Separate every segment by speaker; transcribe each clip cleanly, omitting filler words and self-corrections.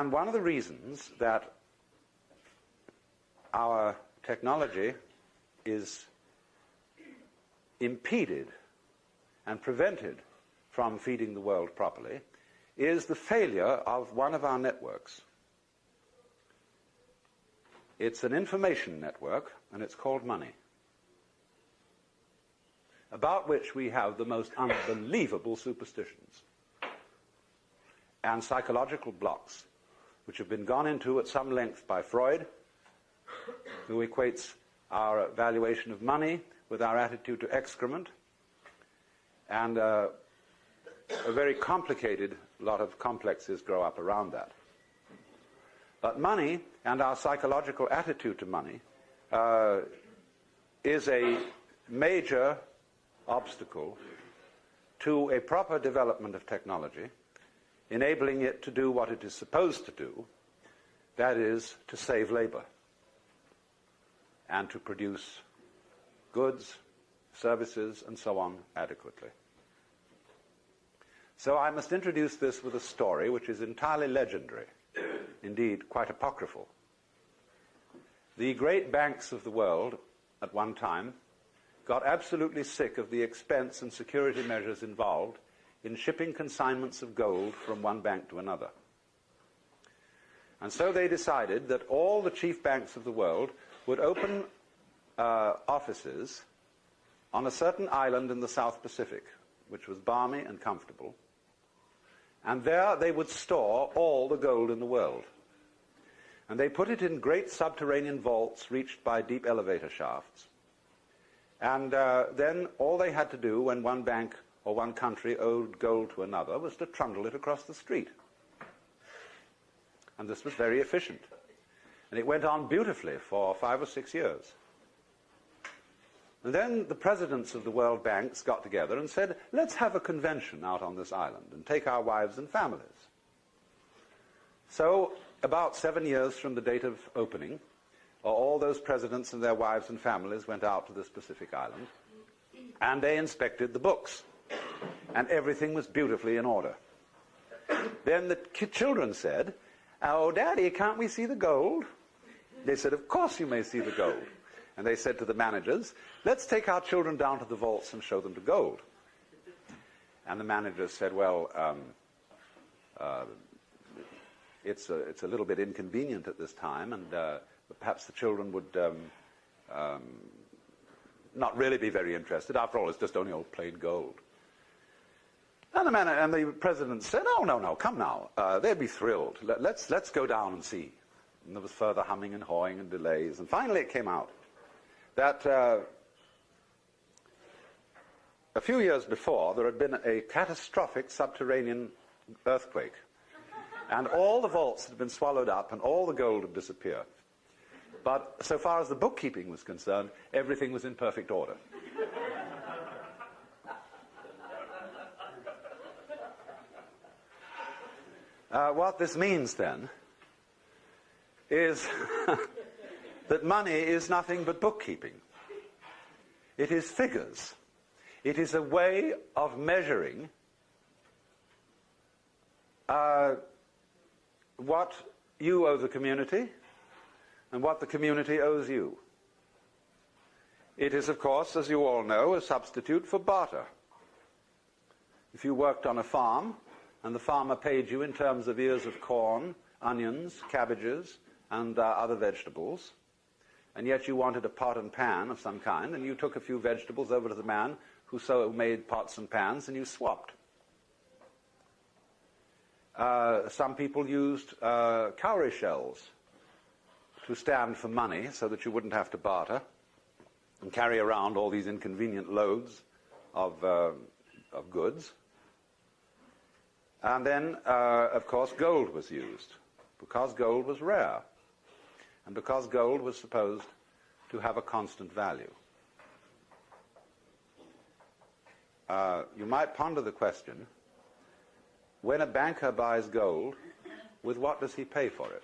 Speaker 1: And one of the reasons that our technology is impeded and prevented from feeding the world properly is the failure of one of our networks. It's an information network, and it's called money, about which we have the most unbelievable superstitions and psychological blocks, which have been gone into at some length by Freud, who equates our valuation of money with our attitude to excrement, and a very complicated lot of complexes grow up around that. But money and our psychological attitude to money is a major obstacle to a proper development of technology, enabling it to do what it is supposed to do, that is, to save labor and to produce goods, services, and so on adequately. So I must introduce this with a story which is entirely legendary, indeed quite apocryphal. The great banks of the world at one time got absolutely sick of the expense and security measures involved in shipping consignments of gold from one bank to another. And so they decided that all the chief banks of the world would open offices on a certain island in the South Pacific, which was balmy and comfortable. And there they would store all the gold in the world. And they put it in great subterranean vaults reached by deep elevator shafts. And then all they had to do when one bank or one country owed gold to another was to trundle it across the street. And this was very efficient. And it went on beautifully for 5 or 6 years. And then the presidents of the world banks got together and said, let's have a convention out on this island and take our wives and families. So about 7 years from the date of opening, all those presidents and their wives and families went out to this Pacific island, and they inspected the books, and everything was beautifully in order. Then the children said, oh, Daddy, can't we see the gold? They said, of course you may see the gold. And they said to the managers, let's take our children down to the vaults and show them the gold. And the managers said, well, it's a little bit inconvenient at this time, and perhaps the children would not really be very interested. After all, it's just only old plain gold. And the president said, oh, no, come now. They'd be thrilled. Let's go down and see. And there was further humming and hawing and delays. And finally it came out that a few years before there had been a catastrophic subterranean earthquake. And all the vaults had been swallowed up and all the gold had disappeared. But so far as the bookkeeping was concerned, everything was in perfect order. What this means then is that money is nothing but bookkeeping. It is figures. It is a way of measuring what you owe the community and what the community owes you. It is, of course, as you all know, a substitute for barter. If you worked on a farm and the farmer paid you in terms of ears of corn, onions, cabbages, and other vegetables, and yet you wanted a pot and pan of some kind, and you took a few vegetables over to the man who so made pots and pans, and you swapped. Some people used cowrie shells to stand for money so that you wouldn't have to barter and carry around all these inconvenient loads of goods. And then, of course, gold was used, because gold was rare, and because gold was supposed to have a constant value. You might ponder the question, when a banker buys gold, with what does he pay for it?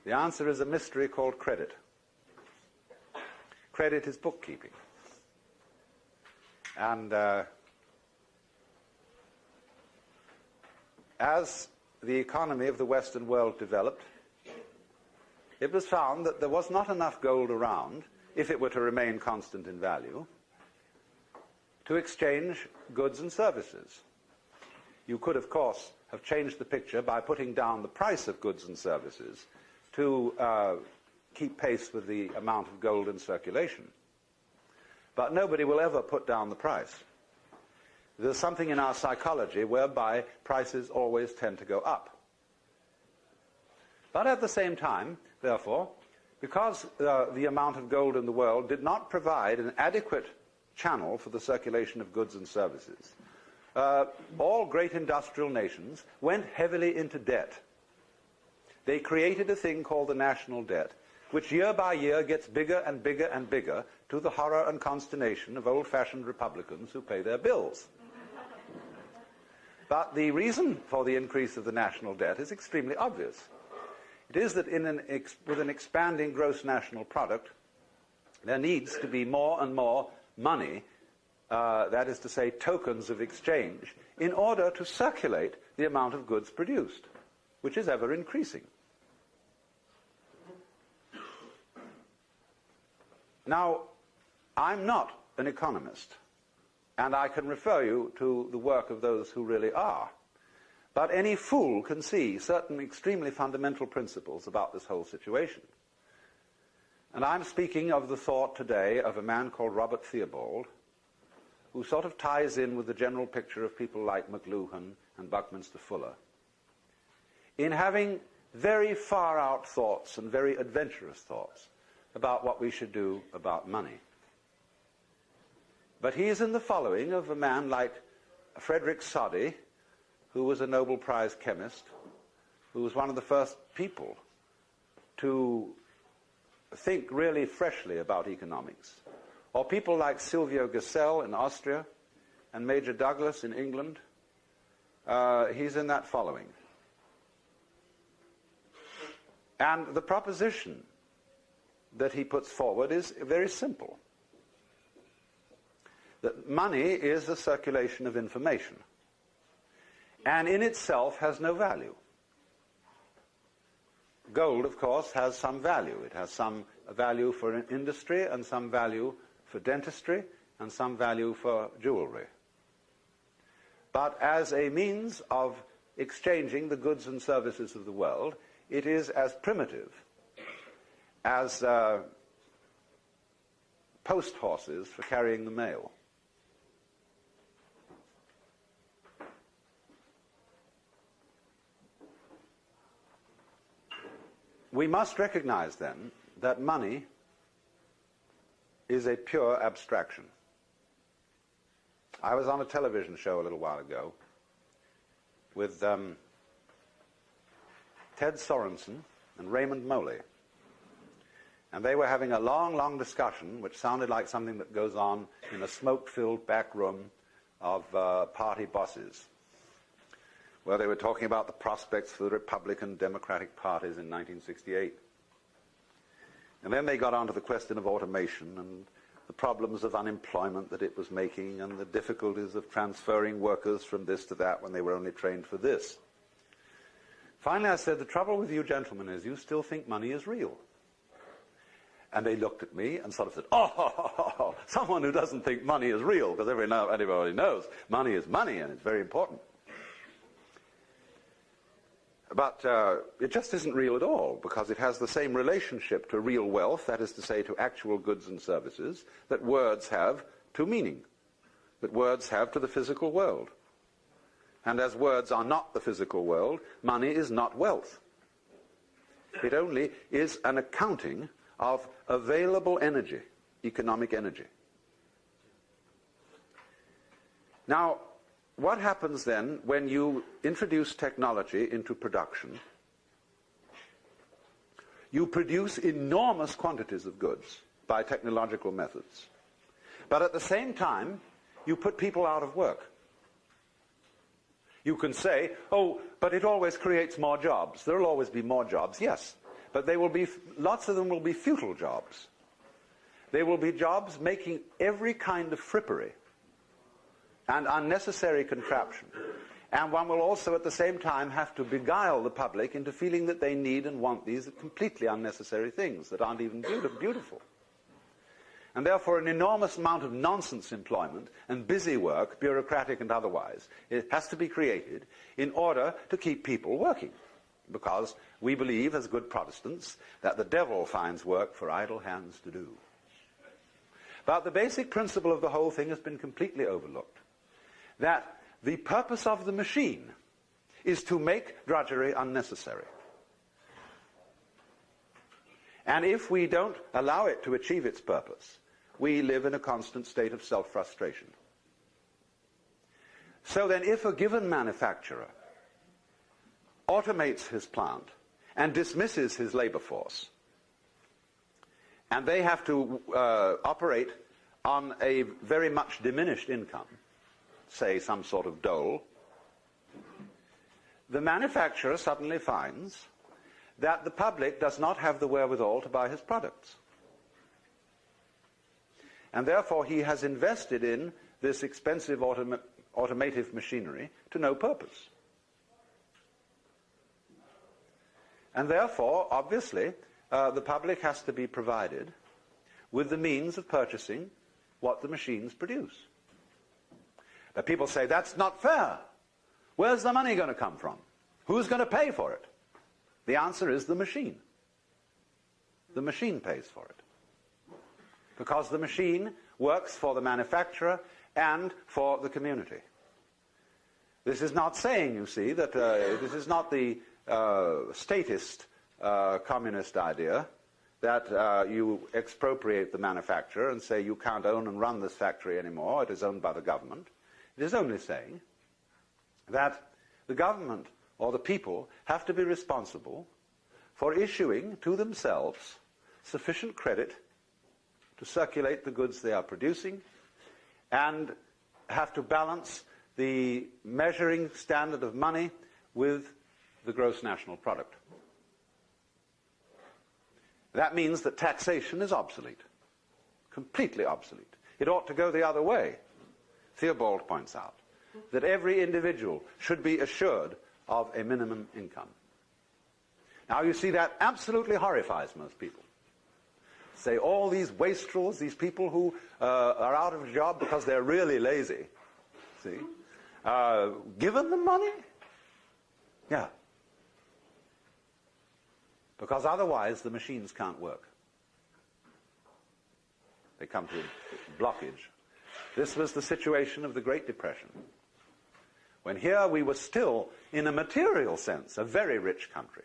Speaker 1: The answer is a mystery called credit. Credit is bookkeeping. And as the economy of the Western world developed, it was found that there was not enough gold around, if it were to remain constant in value, to exchange goods and services. You could, of course, have changed the picture by putting down the price of goods and services to keep pace with the amount of gold in circulation. But nobody will ever put down the price. There's something in our psychology whereby prices always tend to go up. But at the same time, therefore, because the amount of gold in the world did not provide an adequate channel for the circulation of goods and services, all great industrial nations went heavily into debt. They created a thing called the national debt, which year by year gets bigger and bigger and bigger, to the horror and consternation of old-fashioned Republicans who pay their bills. But the reason for the increase of the national debt is extremely obvious. It is that with an expanding gross national product, there needs to be more and more money, that is to say, tokens of exchange, in order to circulate the amount of goods produced, which is ever increasing. Now, I'm not an economist, and I can refer you to the work of those who really are. But any fool can see certain extremely fundamental principles about this whole situation. And I'm speaking of the thought today of a man called Robert Theobald, who sort of ties in with the general picture of people like McLuhan and Buckminster Fuller, in having very far-out thoughts and very adventurous thoughts about what we should do about money. But he is in the following of a man like Frederick Soddy, who was a Nobel Prize chemist, who was one of the first people to think really freshly about economics. Or people like Silvio Gesell in Austria and Major Douglas in England. He's in that following. And the proposition that he puts forward is very simple. That money is the circulation of information, and in itself has no value. Gold, of course, has some value. It has some value for an industry, and some value for dentistry, and some value for jewelry. But as a means of exchanging the goods and services of the world, it is as primitive as post horses for carrying the mail. We must recognize, then, that money is a pure abstraction. I was on a television show a little while ago with Ted Sorensen and Raymond Moley. And they were having a long, long discussion, which sounded like something that goes on in a smoke-filled back room of party bosses, where they were talking about the prospects for the Republican Democratic parties in 1968. And then they got onto the question of automation and the problems of unemployment that it was making and the difficulties of transferring workers from this to that when they were only trained for this. Finally, I said, the trouble with you gentlemen is you still think money is real. And they looked at me and sort of said, oh, someone who doesn't think money is real, because everybody knows money is money and it's very important. But it just isn't real at all, because it has the same relationship to real wealth, that is to say to actual goods and services, that words have to meaning, that words have to the physical world. And as words are not the physical world, money is not wealth. It only is an accounting of available energy, economic energy. Now, what happens then when you introduce technology into production? You produce enormous quantities of goods by technological methods. But at the same time, you put people out of work. You can say, oh, but it always creates more jobs. There will always be more jobs, yes. But they will be, lots of them will be futile jobs. They will be jobs making every kind of frippery and unnecessary contraption. And one will also at the same time have to beguile the public into feeling that they need and want these completely unnecessary things that aren't even beautiful. And therefore an enormous amount of nonsense employment and busy work, bureaucratic and otherwise, it has to be created in order to keep people working. Because we believe, as good Protestants, that the devil finds work for idle hands to do. But the basic principle of the whole thing has been completely overlooked. That the purpose of the machine is to make drudgery unnecessary. And if we don't allow it to achieve its purpose, we live in a constant state of self-frustration. So then, if a given manufacturer automates his plant and dismisses his labor force, and they have to operate on a very much diminished income, say some sort of dole, the manufacturer suddenly finds that the public does not have the wherewithal to buy his products. And therefore he has invested in this expensive automative machinery to no purpose. And therefore, obviously, the public has to be provided with the means of purchasing what the machines produce. But people say, that's not fair. Where's the money going to come from? Who's going to pay for it? The answer is the machine. The machine pays for it. Because the machine works for the manufacturer and for the community. This is not saying, you see, that this is not the statist communist idea that you expropriate the manufacturer and say you can't own and run this factory anymore, it is owned by the government. It is only saying that the government or the people have to be responsible for issuing to themselves sufficient credit to circulate the goods they are producing, and have to balance the measuring standard of money with the gross national product. That means that taxation is obsolete, completely obsolete. It ought to go the other way. Theobald points out that every individual should be assured of a minimum income. Now you see, that absolutely horrifies most people. Say all these wastrels, these people who are out of a job because they're really lazy, see, given them money? Yeah. Because otherwise the machines can't work. They come to a blockage. This was the situation of the Great Depression, when here we were still, in a material sense, a very rich country,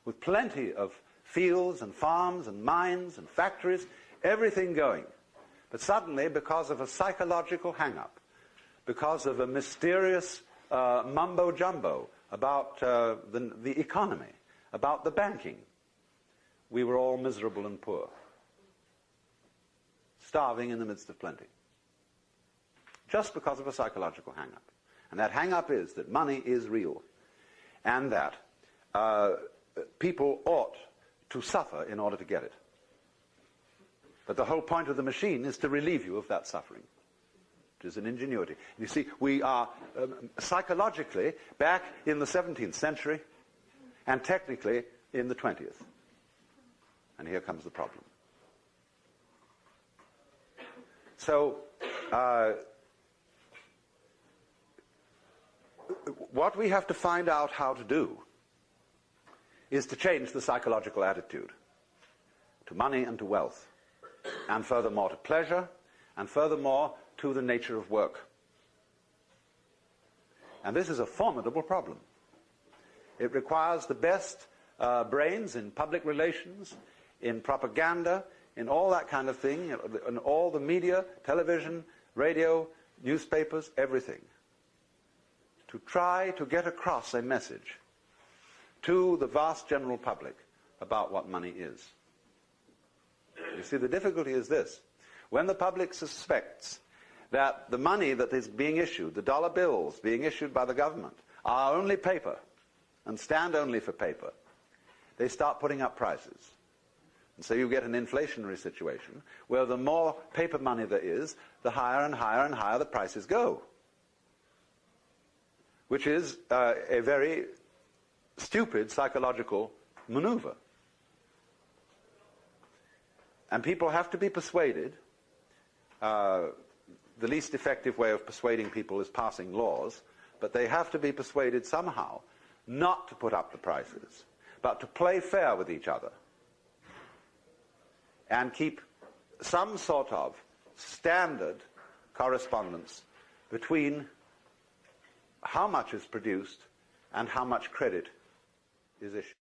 Speaker 1: with plenty of fields and farms and mines and factories, everything going. But suddenly, because of a psychological hang-up, because of a mysterious mumbo-jumbo about the economy, about the banking, we were all miserable and poor, starving in the midst of plenty, just because of a psychological hang-up. And that hang-up is that money is real, and that people ought to suffer in order to get it. But the whole point of the machine is to relieve you of that suffering. It is an ingenuity. You see, we are psychologically back in the 17th century, and technically in the 20th. And here comes the problem. So, what we have to find out how to do is to change the psychological attitude to money and to wealth, and furthermore to pleasure, and furthermore to the nature of work. And this is a formidable problem. It requires the best brains in public relations, in propaganda, in all that kind of thing, in all the media, television, radio, newspapers, everything, to try to get across a message to the vast general public about what money is. You see, the difficulty is this. When the public suspects that the money that is being issued, the dollar bills being issued by the government, are only paper and stand only for paper, they start putting up prices. And so you get an inflationary situation where the more paper money there is, the higher and higher and higher the prices go. which is a very stupid psychological maneuver. And people have to be persuaded. The least effective way of persuading people is passing laws, but they have to be persuaded somehow not to put up the prices, but to play fair with each other and keep some sort of standard correspondence between how much is produced and how much credit is issued.